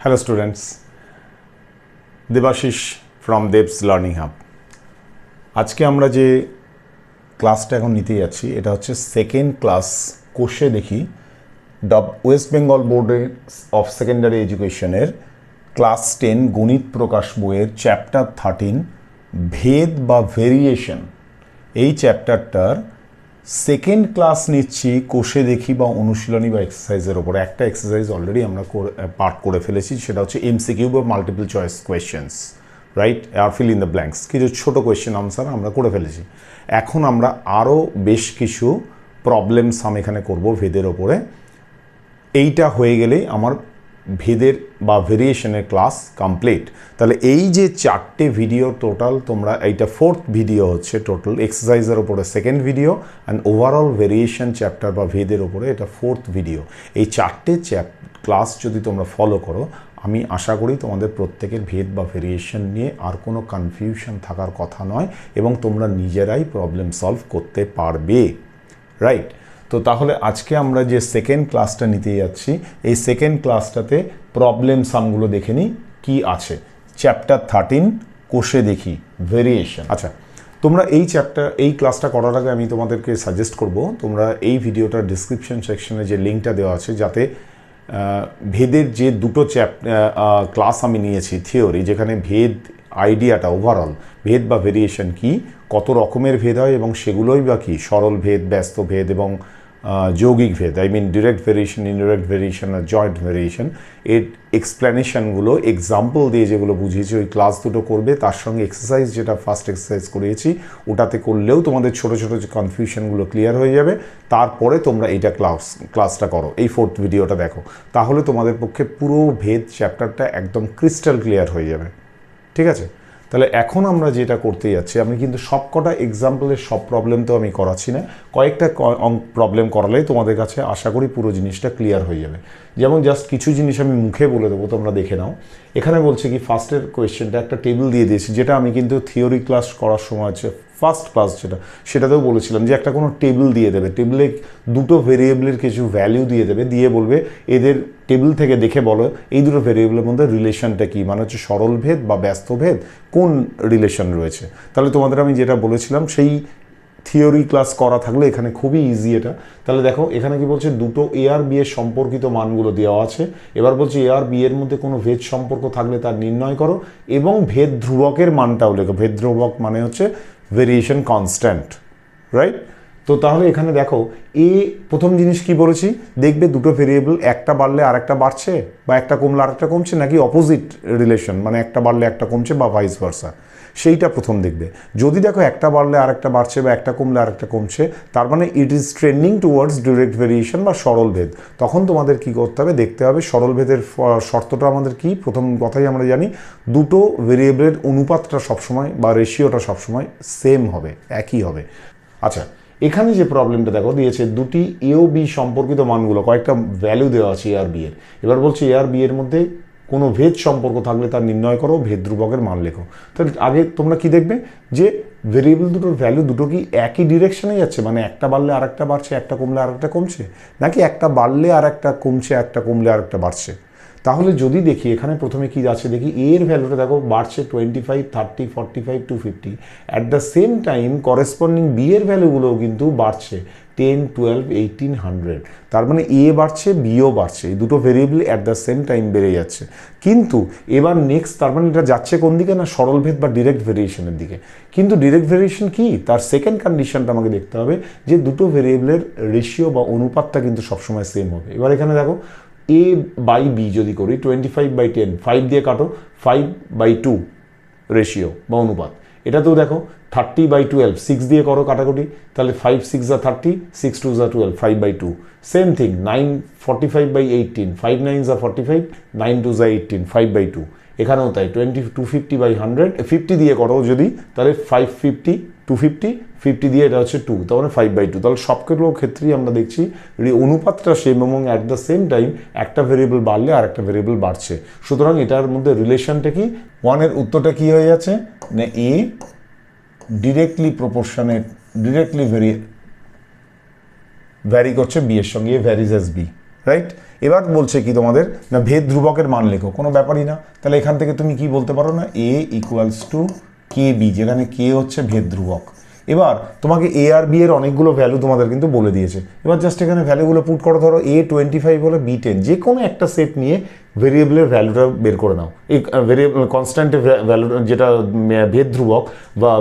Hello students, Debashis from দেবস learning hub. আজকে আমরা যে ক্লাসটা এখন নিতে যাচ্ছি এটা হচ্ছে সেকেন্ড ক্লাস কোষে দেখি ওয়েস্ট বেঙ্গল বোর্ডের অফ সেকেন্ডারি এডুকেশনের ক্লাস 10 গণিত প্রকাশ বইয়ের চ্যাপ্টার 13 ভেদ বা ভেরিয়েশন। এই চ্যাপ্টারটার সেকেন্ড ক্লাস নিচ্ছি কোষে দেখি বা অনুশীলনী বা এক্সারসাইজের ওপর। একটা এক্সারসাইজ অলরেডি আমরা পার্ট করে ফেলেছি, সেটা হচ্ছে এমসিকিউ বা মাল্টিপল চয়েস কোয়েশ্চেন্স, রাইট? আর ফিল ইন দ্য ব্ল্যাঙ্কস, কিছু ছোটো কোয়েশ্চেন আনসার আমরা করে ফেলেছি। এখন আমরা আরও বেশ কিছু প্রবলেম সাম এখানে করবো ভেদের ওপরে। এইটা হয়ে গেলেই আমার ভেদের বা ভেরিয়েশনের ক্লাস কমপ্লিট। তাহলে এই যে চারটে ভিডিও টোটাল, তোমরা এইটা ফোর্থ ভিডিও হচ্ছে টোটাল এক্সারসাইজের ওপরে second video, and overall variation chapter বা ভেদের ওপরে এটা ফোর্থ ভিডিও। এই চারটে ক্লাস যদি তোমরা ফলো করো, আমি আশা করি তোমাদের প্রত্যেকের ভেদ বা ভেরিয়েশন নিয়ে আর কোনো কনফিউশন থাকার কথা নয়, এবং তোমরা নিজেরাই প্রবলেম সলভ করতে পারবে, রাইট? তো তাহলে আজকে আমরা যে সেকেন্ড ক্লাসটা নিতে যাচ্ছি, এই সেকেন্ড ক্লাসটাতে প্রবলেম সামগুলো দেখে নিই কী আছে। চ্যাপ্টার 13 কোষে দেখি ভেরিয়েশন। আচ্ছা, তোমরা এই ক্লাসটা করার আগে আমি তোমাদেরকে সাজেস্ট করব, তোমরা এই ভিডিওটার ডিসক্রিপশন সেকশনে যে লিঙ্কটা দেওয়া আছে, যাতে ভেদের যে দুটো ক্লাস আমি নিয়েছি থিওরি, যেখানে ভেদ আইডিয়াটা ওভারঅল ভেদ বা ভেরিয়েশন কি, কত রকমের ভেদ হয় এবং সেগুলোই বা কী, সরল ভেদ, ব্যস্ত ভেদ এবং যৌগিক ভেদ, I mean direct variation, indirect variation আর জয়েন্ট ভেরিয়েশন, এর এক্সপ্লেনেশনগুলো এক্সাম্পল দিয়ে যেগুলো বুঝিয়েছি ওই ক্লাস দুটো করবে। তার সঙ্গে এক্সারসাইজ, যেটা ফার্স্ট এক্সারসাইজ করিয়েছি ওটাতে করলেও তোমাদের ছোটো ছোটো যে কনফিউশনগুলো ক্লিয়ার হয়ে যাবে। তারপরে তোমরা এইটা ক্লাসটা করো, এই ফোর্থ ভিডিওটা দেখো, তাহলে তোমাদের পক্ষে পুরো ভেদ চ্যাপ্টারটা একদম ক্রিস্টাল ক্লিয়ার হয়ে যাবে। ঠিক আছে? তাহলে এখন আমরা যেটা করতে যাচ্ছি, আমি কিন্তু সবকটা এক্সাম্পলের সব প্রবলেম তো আমি করাচ্ছি না, কয়েকটা প্রবলেম করালেই তোমাদের কাছে আশা করি পুরো জিনিসটা ক্লিয়ার হয়ে যাবে। যেমন জাস্ট কিছু জিনিস আমি মুখে বলে দেবো, তোমরা দেখে নাও। এখানে বলছে কি, ফার্স্টের কোয়েশ্চেনটা একটা টেবিল দিয়ে দিয়েছি, যেটা আমি কিন্তু থিওরি ক্লাস করার সময় হচ্ছে ফার্স্ট ক্লাস সেটাতেও বলেছিলাম যে একটা কোনো টেবিল দিয়ে দেবে, টেবিলে দুটো ভেরিয়েবলের কিছু ভ্যালু দিয়ে দেবে, দিয়ে বলবে এদের টেবিল থেকে দেখে বলো এই দুটো ভেরিয়েবলের মধ্যে রিলেশনটা কী, মানে হচ্ছে সরল ভেদ বা ব্যস্ত ভেদ, কোন রিলেশন রয়েছে। তাহলে তোমাদের আমি যেটা বলেছিলাম সেই থিওরি ক্লাস করা থাকলে এখানে খুবই ইজি এটা। তাহলে দেখো এখানে কি বলছে, দুটো এ আর বি এর সম্পর্কিত মানগুলো দেওয়া আছে। এবার বলছে এ আর বি এর মধ্যে কোনো ভেদ সম্পর্ক থাকলে তার নির্ণয় করো, এবং ভেদ ধ্রুবকের মানটাও লেখো। ভেদ ধ্রুবক মানে হচ্ছে ভেরিয়েশন কনস্ট্যান্ট, রাইট? তো তাহলে এখানে দেখো প্রথম জিনিস কি বলেছি, দেখবে দুটো ভেরিয়েবল একটা বাড়লে আর একটা বাড়ছে, বা একটা কমলে আর একটা কমছে, নাকি অপোজিট রিলেশন, মানে একটা বাড়লে একটা কমছে বা ভাইস ভার্সা, সেইটা প্রথম দেখবে। যদি দেখো একটা বাড়লে আর একটা বাড়ছে বা একটা কমলে আর একটা কমছে, তার মানে it is trending towards direct variation বা সরল ভেদ। তখন তোমাদের কি করতে হবে, দেখতে হবে সরল ভেদের শর্তটা আমাদের কি। প্রথম কথাই আমরা জানি দুটো ভেরিয়েবলের অনুপাতটা সবসময় বা রেশিওটা সবসময় সেম হবে, একই হবে। আচ্ছা, এখানে যে প্রবলেমটা দেখো দিয়েছে, দুটি এ ও বি সম্পর্কিত মানগুলো, কয়েকটা ভ্যালু দেওয়া আছে এ আর বি এর। এবার বলছে এ আর বি এর মধ্যে কোনো ভেদ সম্পর্ক থাকলে তার নির্ণয় করো, ভেদ ধ্রুবকের মান লেখো। তাহলে আগে তোমরা কি দেখবে, যে ভেরিয়েবল দুটোর ভ্যালু দুটো কি একই ডিরেকশনে যাচ্ছে, মানে একটা বাড়লে আর একটা বাড়ছে, একটা কমলে আর একটা কমছে, নাকি একটা বাড়লে আর একটা কমছে, একটা কমলে আর একটা বাড়ছে। তাহলে যদি দেখি এখানে প্রথমে কি আছে, দেখি এর ভ্যালুটা দেখো বাড়ছে 25, 30, 45 to 50। At the same time corresponding B এর ভ্যালুগুলোও কিন্তু বাড়ছে 10, 12, 18, 100। তার মানে এ বাড়ছে, বিও বাড়ছে, এই দুটো variable at the same time বেড়ে যাচ্ছে। কিন্তু এবার নেক্সট, তার মানে এটা যাচ্ছে কোন দিকে না, সরল ভেদ বা ডিরেক্ট ভেরিয়েশনের দিকে। কিন্তু ডিরেক্ট ভেরিয়েশন কি, তার সেকেন্ড কন্ডিশনটা আমাকে দেখতে হবে, যে দুটো ভেরিয়েবলের রেশিও বা অনুপাতটা কিন্তু সবসময় সেম হবে। এবার এখানে দেখো এ বাই বি যদি করি 25/10, 5 দিয়ে কাটো, 5/2 রেশিও বা অনুপাত। এটাতেও দেখো 30/12, 6 দিয়ে করো কাটাকুটি, তাহলে 5 6 যা 30, 6 2 যা 12, 5/2। সেম থিং 9 45/18, 5 9 যা 45, 9 2 যা 18, 5/2। এখানেও তাই 250/100, 50 দিয়ে করো যদি, তাহলে 550, 250, 50 দিয়ে এটা হচ্ছে 2, তার মানে 5/2। তাহলে সবগুলো ক্ষেত্রেই আমরা দেখছি অনুপাতটা সেম, এবং অ্যাট দ্য সেম টাইম একটা ভেরিয়েবল বাড়লে আর একটা ভেরিয়েবল বাড়ছে। সুতরাং এটার মধ্যে রিলেশনটা কি, 1-এর উত্তরটা কি হয়ে যাচ্ছে না, এ ডিরেক্টলি প্রপোর্শনেট, ডিরেক্টলি ভ্যারি করছে বি এর সঙ্গে, এ ভ্যারিজ অ্যাজ বি, রাইট। এবার বলছে কি তোমাদের না ভেদ ধ্রুবকের মান লেখো, কোনো ব্যাপারই না। তাহলে এখান থেকে তুমি কি বলতে পারো না এ ইকুয়ালস টু কে বি, যেখানে কে হচ্ছে ভেদ ধ্রুবক। এবার তোমাকে এ আর বি এর অনেকগুলো ভ্যালু তোমাদের কিন্তু বলে দিয়েছে। এবার জাস্ট এখানে ভ্যালুগুলো পুট করো, ধরো এ 25 হলে বি 10, যে কোনো একটা সেট নিয়ে ভেরিয়েবলের ভ্যালুটা বের করে নাও। এই ভেরিয়েবল কনস্ট্যান্টের ভ্যালু যেটা ভেদ ধ্রুবক বা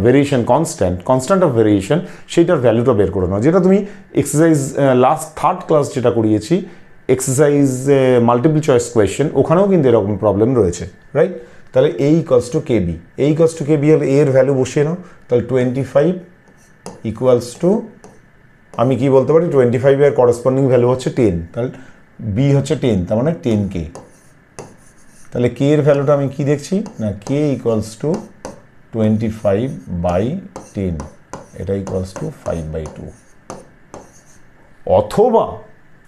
ভেরিয়েশন কনস্ট্যান্ট অফ ভেরিয়েশন, সেইটার ভ্যালুটা বের করে নাও, যেটা তুমি এক্সারসাইজ লাস্ট 3rd ক্লাস যেটা করিয়েছি এক্সারসাইজ মাল্টিপল চয়েস কোয়েশ্চেন, ওখানেও কিন্তু এরকম প্রবলেম রয়েছে, রাইট। তাহলে A equals to K B, A equals to K B হলে এর ভ্যালু বসিয়ে নাও। তাহলে 25 ইকুয়ালস টু, আমি কি বলতে পারি 25 এর করেসপন্ডিং ভ্যালু হচ্ছে 10, তাহলে বি হচ্ছে 10, তার মানে 10k। তাহলে কে এর ভ্যালুটা আমি কি দেখছি না কে ইকুয়ালস টু 25/10, এটা ইকুয়ালস টু 5/2। অথবা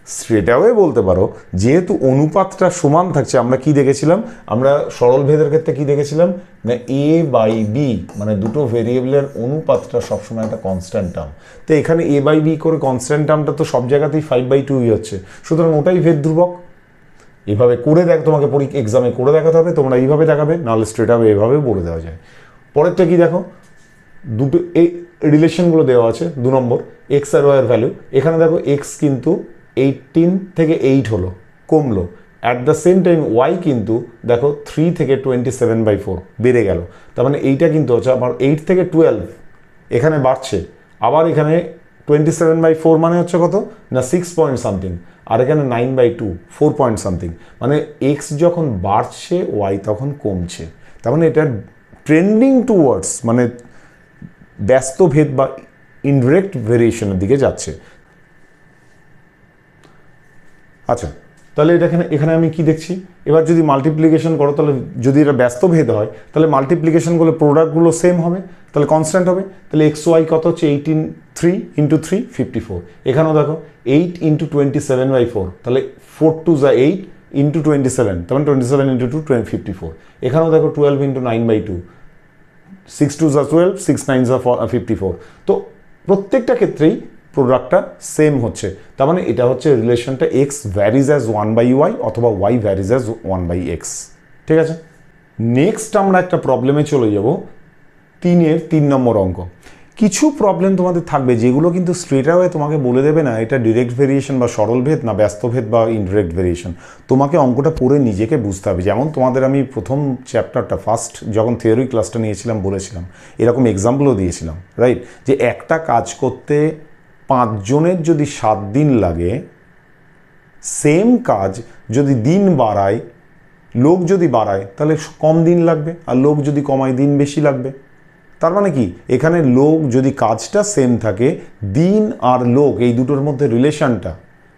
সেটাও বলতে পারো যেহেতু অনুপাতটা সমান থাকছে, আমরা কি দেখেছিলাম, আমরা সরল ভেদের ক্ষেত্রে কি দেখেছিলাম না এ বাই বি, মানে দুটো ভেরিয়েবলের অনুপাতটা সবসময় একটা কনস্ট্যান্ট টার্ম। তো এখানে এ বাই বি করে কনস্ট্যান্ট টার্মটা তো সব জায়গাতেই 5/2ই হচ্ছে, সুতরাং ওটাই ভেদ ধ্রুবক। এভাবে করে দেখ, তোমাকে এক্সামে করে দেখাতে হবে, তোমরা এইভাবে দেখাবে, নাহলে স্ট্রেট আপ এভাবে বলে দেওয়া যায়। পরেরটা কি দেখো, দুটো এই রিলেশনগুলো দেওয়া আছে, 2 নম্বর এক্স আর ওয়াই এর ভ্যালু। এখানে দেখো এক্স কিন্তু 18 থেকে 8 হলো, কমলো। At the same time Y কিন্তু দেখো 3 থেকে 27/4 বেড়ে গেল। তার মানে এইটা কিন্তু হচ্ছে আবার 8 থেকে 12 এখানে বাড়ছে, আবার এখানে 27/4 মানে হচ্ছে কত না 6 পয়েন্ট সামথিং, আর এখানে 9/2 4 পয়েন্ট সামথিং। মানে এক্স যখন বাড়ছে ওয়াই তখন কমছে, তার মানে এটা ট্রেন্ডিং টুয়ার্ডস মানে ব্যস্ত ভেদ বা ইনডিরেক্ট ভেরিয়েশনের দিকে যাচ্ছে। আচ্ছা, তাহলে এটা এখানে আমি কি দেখছি, এবার যদি মাল্টিপ্লিকেশন করো, তাহলে যদি এটা ব্যস্ত ভেদ হয় তাহলে মাল্টিপ্লিকেশন করলে প্রোডাক্টগুলো সেম হবে, তাহলে কনস্ট্যান্ট হবে। তাহলে এক্স ওয়াই কত হচ্ছে 3 ইন্টু 3 54। এখানেও দেখো 8 ইন্টু 27/4, তাহলে 4 2 যা 8 ইন্টু 27, তার মানে 27 ইন্টু 2 54। এখানেও দেখো 12 ইন্টু 9/2, 6 2 যা 12, 6 9 যা 54। তো প্রত্যেকটা ক্ষেত্রেই প্রোডাক্টটা সেম হচ্ছে, তার মানে এটা হচ্ছে রিলেশনটা এক্স ভ্যারিজ অ্যাজ 1/y অথবা ওয়াই ভ্যারিজ অ্যাজ 1/x। ঠিক আছে, নেক্সট আমরা একটা প্রবলেমে চলে যাব, 3-এর 3 নম্বর অঙ্ক। কিছু প্রবলেম তোমাদের থাকবে যেগুলো কিন্তু স্ট্রেট অ্যাওয়ে তোমাকে বলে দেবে না এটা ডিরেক্ট ভেরিয়েশন বা সরল ভেদ না ব্যস্ত ভেদ বা ইনডিরেক্ট ভেরিয়েশন। তোমাকে অঙ্কটা পড়ে নিজেকে বুঝতে হবে। যেমন তোমাদের আমি প্রথম চ্যাপ্টারটা ফার্স্ট যখন থিওরি ক্লাসটা নিয়েছিলাম বলেছিলাম, এরকম এক্সাম্পলও দিয়েছিলাম, রাইট, যে একটা কাজ করতে 5 জনের যদি 7 দিন লাগে, সেম কাজ যদি দিন বাড়ায়, লোক যদি বাড়ায় তাহলে কম দিন লাগবে, আর লোক যদি কমায় দিন বেশি লাগবে। তার মানে কি এখানে লোক যদি কাজটা সেম থাকে, দিন আর লোক এই দুটোর মধ্যে রিলেশনটা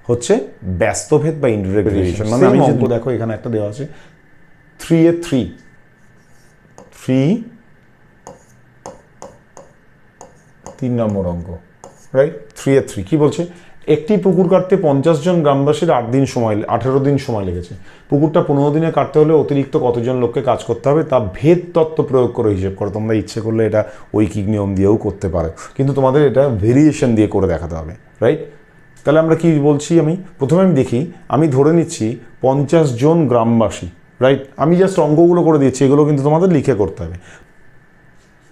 হচ্ছে ব্যস্তভেদ বা ইনডিরেক্ট রিলেশন। মানে আমি অঙ্ক দেখো এখানে একটা দেওয়া আছে 3 নম্বর অঙ্ক, রাইট। 3 কি বলছে, একটি পুকুর কাটতে 50 জন গ্রামবাসীর 18 দিন সময় লেগেছে। পুকুরটা 15 দিনে কাটতে হলে অতিরিক্ত কতজন লোককে কাজ করতে হবে তা ভেদ তত্ত্ব প্রয়োগ করে হিসেব করো। তোমরা ইচ্ছে করলে এটা ঐকিক নিয়ম দিয়েও করতে পারো, কিন্তু তোমাদের এটা ভেরিয়েশন দিয়ে করে দেখাতে হবে, রাইট। তাহলে আমরা কি বলছি, প্রথমে দেখি, আমি ধরে নিচ্ছি 50 জন গ্রামবাসী, রাইট। আমি জাস্ট অঙ্কগুলো করে দিচ্ছি, এগুলো কিন্তু তোমাদের লিখে করতে হবে।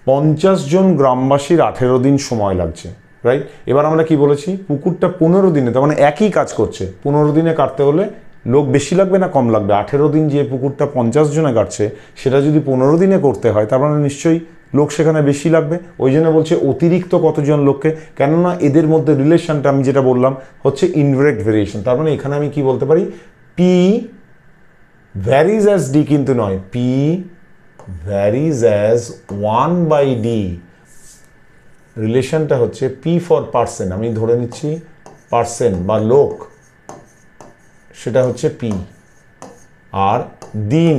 50 জন গ্রামবাসীর 18 দিন সময় লাগছে, রাইট। এবার আমরা কি বলেছি, পুকুরটা 15 দিনে, তার মানে একই কাজ করছে, 15 দিনে কাটতে হলে লোক বেশি লাগবে না কম লাগবে? 18 দিন যে পুকুরটা 50 জনে কাটছে সেটা যদি 15 দিনে করতে হয় তার মানে নিশ্চয়ই লোক সেখানে বেশি লাগবে। ওই জন্য বলছে অতিরিক্ত কতজন লোককে, কেননা এদের মধ্যে রিলেশনটা আমি যেটা বললাম হচ্ছে ইনডিরেক্ট ভেরিয়েশন। তার মানে এখানে আমি কি বলতে পারি, পি ভ্যারিজ অ্যাজ ডি কিন্তু নয়, পি ভ্যারিজ অ্যাজ 1/d। রিলেশনটা হচ্ছে পি ফর পার্সেন্ট, আমি ধরে নিচ্ছি পার্সেন্ট বা লোক, সেটা হচ্ছে পি, আর দিন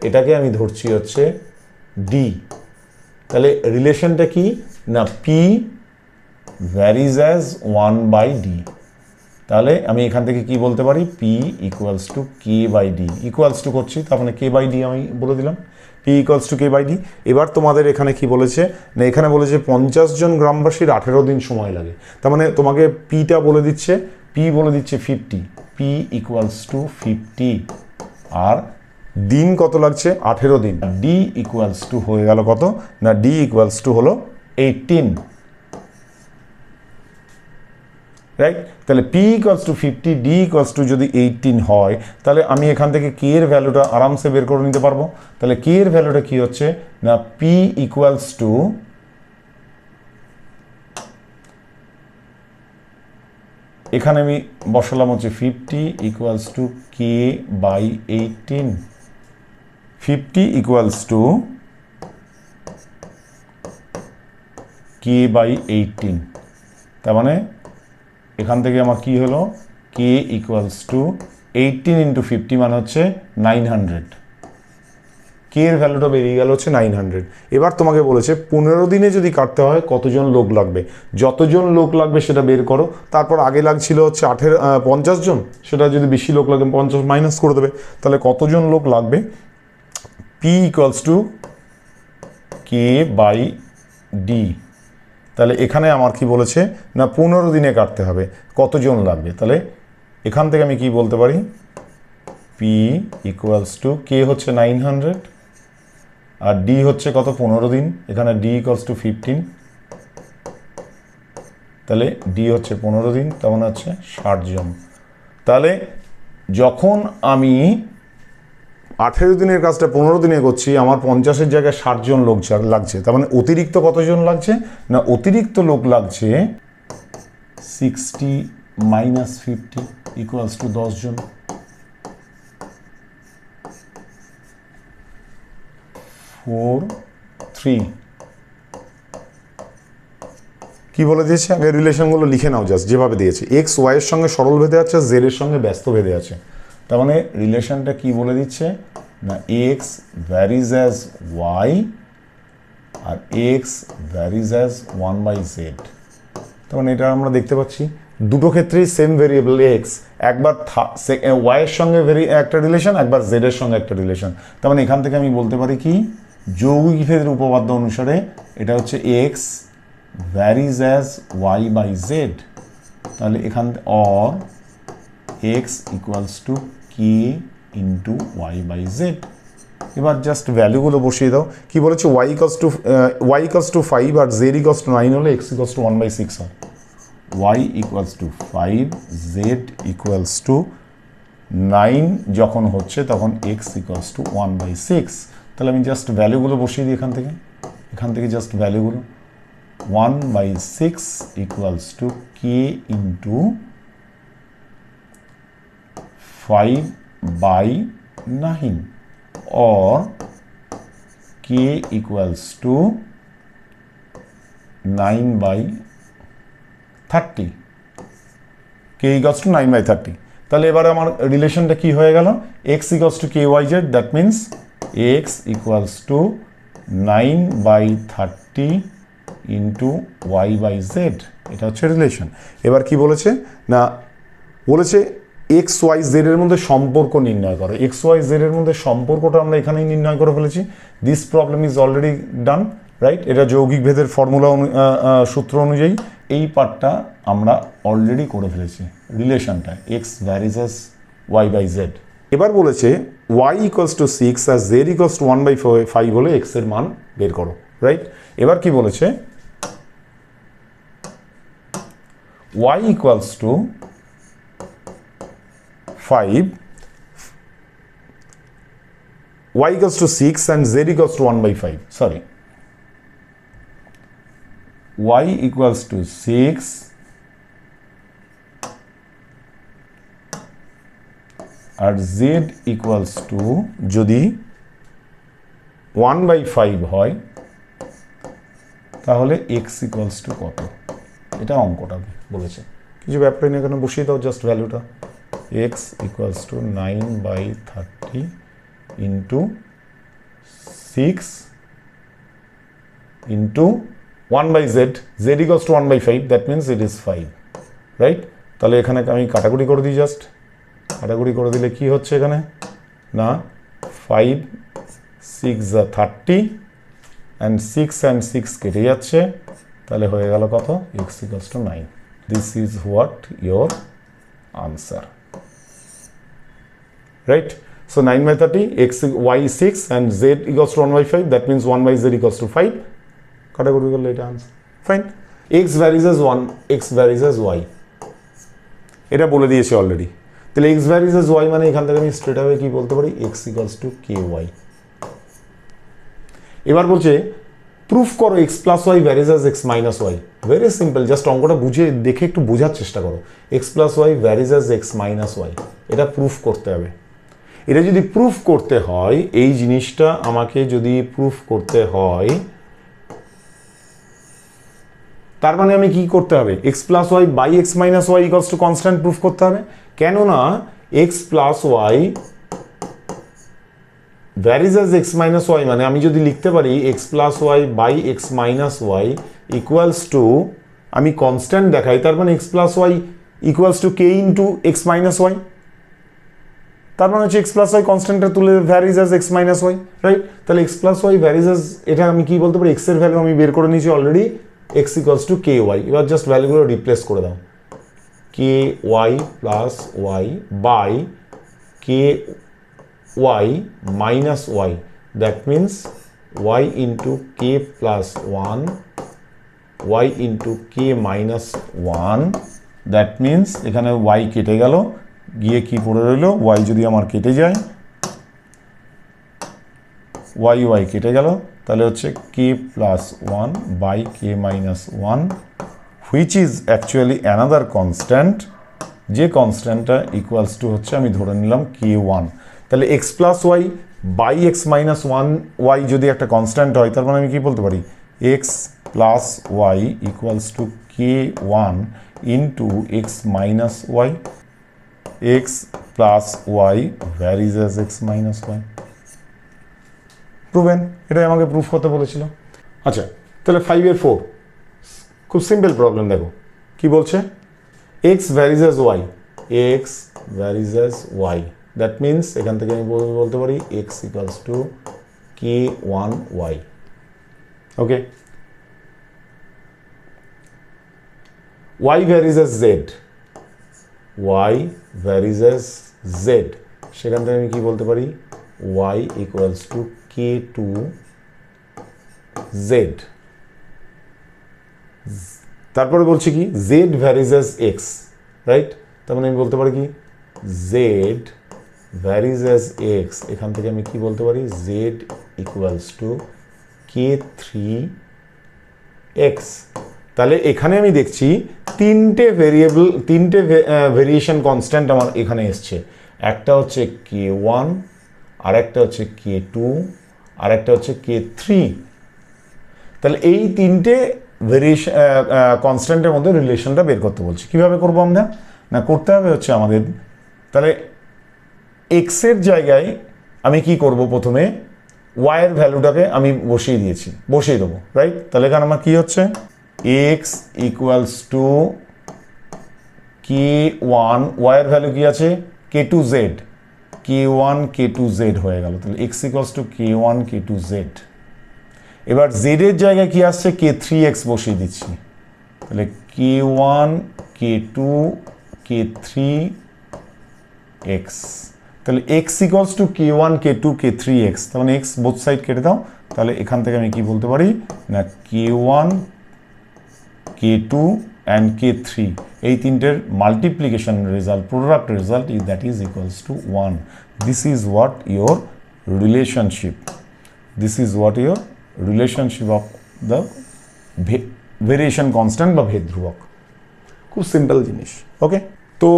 এটাকে আমি ধরছি হচ্ছে ডি। তাহলে রিলেশনটা কি না পি ভ্যারিজ অ্যাজ 1/d। তাহলে আমি এখান থেকে কি বলতে পারি, P equals to K by D, equals to করছি, তার মানে কে বাই ডি আমি বলে দিলাম, P equals to K by D. এবার তোমাদের এখানে কি বলেছে না, এখানে বলেছে 50 জন গ্রামবাসীর 18 দিন সময় লাগে, তার মানে তোমাকে পিটা বলে দিচ্ছে পি বলে দিচ্ছে 50, পি ইকুয়ালস টু 50, আর দিন কত লাগছে 18 দিন, ডি ইকুয়ালস টু হয়ে গেল কত না ডি ইকুয়ালস টু হলো 18, রাইট। তাহলে P equals two 50, D equals two যদি 18 হয়, তাহলে আমি এখান থেকে কে এর ভ্যালুটা আরামসে বের করে নিতে পারবো। তাহলে কে এর ভ্যালুটা কি হচ্ছে না পি ইকুয়ালস টু এখানে আমি বসালাম হচ্ছে 50 equals to K by 18, 50 equals to K by 18, তার মানে এখান থেকে আমার কি হলো কে ইকুয়ালস টু 18 ইন্টু 50 মানে হচ্ছে 900, কে এর ভ্যালুটা বেরিয়ে গেল হচ্ছে 900। এবার তোমাকে বলেছে 15 দিনে যদি কাটতে হয় কতজন লোক লাগবে, যতজন লোক লাগবে সেটা বের করো। তারপর আগে লাগছিল হচ্ছে 50 জন, সেটা যদি বেশি লোক লাগে 50 মাইনাস করে দেবে, তাহলে কতজন লোক লাগবে P equals to K by D. তাহলে এখানে আমার কি বলেছে না 15 দিনে কাটতে হবে, কতজন লাগবে, তাহলে এখান থেকে আমি কি বলতে পারি পি ইকুয়ালস টু কে হচ্ছে 900 আর ডি হচ্ছে কত 15 দিন, এখানে ডি ইকুয়ালস টু 15, তাহলে ডি হচ্ছে 15 দিন, তার মানে হচ্ছে 60 জন। তাহলে যখন আমি 18 দিনের কাজটা 15 দিনে করছি, আমার 50-এর জায়গায় 60 জন লোক লাগছে, তার মানে অতিরিক্ত কতজন লাগছে না অতিরিক্ত লোক লাগছে 60 মাইনাস 50 ইকুয়ালস টু 10 জন। 4 3 কি বলে দিয়েছে আগে রিলেশনগুলো লিখে নাও জাস্ট যেভাবে দিয়েছে, এক্স ওয়াই এর সঙ্গে সরল ভেদে আছে, জেড এর সঙ্গে ব্যস্ত ভেদে আছে। তার মানে রিলেশনটা কি বলে দিচ্ছে না এক্স ভ্যারিজ অ্যাজ ওয়াই আর এক্স ভ্যারিজ অ্যাজ 1/z। তার মানে এটা আমরা দেখতে পাচ্ছি দুটো ক্ষেত্রেই সেম ভেরিয়েবল এক্স, একবার ওয়াই এর সঙ্গে একটা রিলেশন, একবার জেড এর সঙ্গে একটা রিলেশন। তার মানে এখান থেকে আমি বলতে পারি কি যৌগিক ভেদের উপপাদ্য অনুসারে এটা হচ্ছে X varies as Y by Z, তাহলে এখান or X equals to K into Y by Z. এবার জাস্ট ভ্যালুগুলো বসিয়ে দাও, কি বলেছে ওয়াই ইকুয়ালস টু 5 আর জেড ইকুয়ালস টু 9 হলে এক্স ইকুয়ালস টু 1/6 হয়, Y equals to 5 Z equals to 9 যখন হচ্ছে তখন এক্স ইকুয়ালস টু 1/6। তাহলে আমি জাস্ট ভ্যালুগুলো বসিয়ে দিই এখান থেকে জাস্ট ভ্যালুগুলো 1/6 equals to K into 5/9 or k equals to 9/30, k equals to 9/30। তাহলে এবারে আমার রিলেশনটা কি হয়ে গেল x equals to kyz, that means x equals to 9/30 into y/z, এটা হচ্ছে রিলেশন। এবার কি বলেছে না বলেছে এক্স ওয়াই জেড এর মধ্যে সম্পর্ক নির্ণয় করো, এক্স ওয়াই জেড এর মধ্যে সম্পর্কটা আমরা এখানেই নির্ণয় করে ফেলেছি। This problem is already done, right. এটা যৌগিক ভেদের ফর্মুলা সূত্র অনুযায়ী এই পার্টটা আমরা অলরেডি করে ফেলেছি, রিলেশনটা X varies as Y by Z. এবার বলেছে ওয়াই ইকুয়ালস টু 6 আর জেড ইকুয়ালস টু 1/5 হলে এক্স এর মান বের করো, রাইট। এবার কি বলেছে Y equals to 5, y equals to 6 and z equals to 1/5, sorry, y equals to 6 আর z equals to যদি 1/5 হয় তাহলে x equals to কত, এটা অঙ্কটা বলেছে, কিছু ব্যাপার নেই, এখানে বসিয়ে দাও জাস্ট ভ্যালুটা x equals to 9/30 into 6 into 1/z, z equals to 1/5, that means it is 5, right? তাহলে এখানে আমি কাটাকুটি করে দিই, জাস্ট কাটাকুটি করে দিলে কি হচ্ছে এখানে না 5 6 30 and 6 and 6 কেটে যাচ্ছে, তাহলে হয়ে গেল কত x equals to 9। This is what your answer. Right? So 9 by 30, x, y 6 and z equals to 1 by 5. That means 1 by z equals to 5. Categorical later answer. Fine. X varies as 1, x varies as y. এটা বলে দিয়েছে already. তাহলে x varies as y মানে এখান থেকে আমি straight আওয়ে কি বলতে পারি, x equals to ky. এবার বলছে প্রুফ করো x plus y varies as x minus y. Very simple, just অঙ্কটা বুঝে দেখে একটু বোঝার চেষ্টা করো। x plus y varies as x minus y, এটা প্রুফ করতে হবে। এটা যদি প্রুফ করতে হয়, এই জিনিসটা আমাকে যদি প্রুফ করতে হয়, তার মানে আমি কি করতে হবে, x plus y by x minus y equals to constant proof করতে হবে। কেননা x plus y varies as x minus y মানে আমি যদি লিখতে পারি x plus y by x minus y equals to, আমি কনস্ট্যান্ট দেখাই, তার মানে x plus y equals to k into x minus y, তার মানে হচ্ছে x plus y কনস্ট্যান্টটা তুলে varies as x minus y, right? তাহলে x plus y varies as, এটা আমি কি বলতে পারি, x এর ভ্যালু আমি বের করে নিয়েছি already, x equals to ky. এবার জাস্ট ভ্যালুগুলো রিপ্লেস করে দাও, ky plus y by ky minus y, that means y into k plus 1, y into k minus 1, that means এখানে y কেটে গেল, গিয়ে কি পড়ে রইল, y যদি আমার কেটে যায়, y কেটে গেল, তাহলে হচ্ছে k plus 1 by k minus 1, which is actually another constant, যে কনস্ট্যান্টটা ইকুয়ালস টু হচ্ছে আমি ধরে নিলাম k1। তাহলে x plus y by x minus 1 y যদি একটা কনস্ট্যান্ট হয়, তার মানে আমি কি বলতে পারি, x plus y equals to k1 into x minus y, x plus y varies as x minus y. Proven, এটাই আমাকে প্রুফ করতে বলেছিল। আচ্ছা, তাহলে 5-এর 4, খুব সিম্পল প্রবলেম, দেখো কি বলছে, x varies as y, x varies as y, that means এখান থেকে আমি বলতে পারি x equals to k1y. Okay, y varies as z, y varies as z, সেখান থেকে আমি কি বলতে পারি, y equals to k2z। তারপরে বলছি কি, z varies as x, right? তার মানে আমি বলতে পারি কি, z varies as x, এখান থেকে আমি কি বলতে পারি, z equals to k3x। তাহলে এখানে আমি দেখছি তিনটে ভেরিয়েবল, তিনটে ভেরিয়েশন কনস্ট্যান্ট আমার এখানে এসছে। একটা হচ্ছে k1, আর একটা হচ্ছে k2, আর একটা হচ্ছে k3। তাহলে এই তিনটে ভেরিয়েশন কনস্ট্যান্টের মধ্যে রিলেশনটা বের করতে বলছি। কিভাবে করবো আমরা, না করতে হবে হচ্ছে আমাদের, তাহলে এক্স এর জায়গায় আমি কি করব, প্রথমে y এর ভ্যালুটাকে আমি বসিয়ে দেবো, রাইট? তাহলে এখানে আমার কি হচ্ছে, x equals to k1, y এর ভ্যালু কি আছে, k2z, k1 k2z হয়ে গেল। তাহলে x equals to k1 k2z। এবার z এর জায়গায় কি আসছে, k3x বসিয়ে দিচ্ছি, তাহলে k1 k2 k3x। তাহলে x equals to k1 k2 k3x, তার মানে x বোথ সাইড কেটে দাও, তাহলে এখান থেকে আমি কি বলতে পারি, না k1 k2 অ্যান্ড k3, এই তিনটের multiplication result, product result, that is equals to 1। This is what your relationship, this is what your relationship of the variation constant বা ভেদ ধ্রুবক। খুব সিম্পল জিনিস। ওকে, তো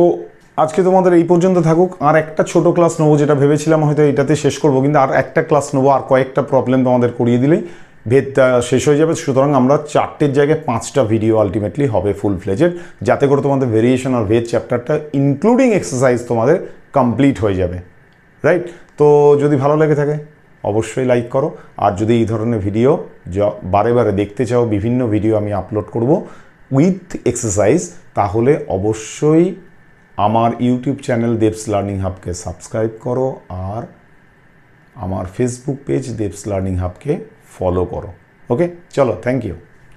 আজকে তোমাদের এই পর্যন্ত থাকুক। আর একটা ছোট ক্লাস নেবো, যেটা ভেবেছিলাম হয়তো এটাতে শেষ করবো, কিন্তু আর একটা ক্লাস নেবো, আর কয়েকটা প্রবলেম তোমাদের করিয়ে দিলেই ভেদটা শেষ হয়ে যাবে। সুতরাং আমরা 4টের জায়গায় 5টা ভিডিও আলটিমেটলি হবে ফুল ফ্লেজেড, যাতে করে তোমাদের ভেরিয়েশন আর ভেদ চ্যাপ্টারটা ইনক্লুডিং এক্সারসাইজ তোমাদের কমপ্লিট হয়ে যাবে, রাইট? তো যদি ভালো লেগে থাকে অবশ্যই লাইক করো, আর যদি এই ধরনের ভিডিও বারে বারে দেখতে চাও, বিভিন্ন ভিডিও আমি আপলোড করব উইথ এক্সারসাইজ, তাহলে অবশ্যই আমার ইউটিউব চ্যানেল দেবস লার্নিং হাবকে সাবস্ক্রাইব করো, আর আমার ফেসবুক পেজ দেবস লার্নিং হাবকে ফলো করো। ওকে, চলো, থ্যাংক ইউ।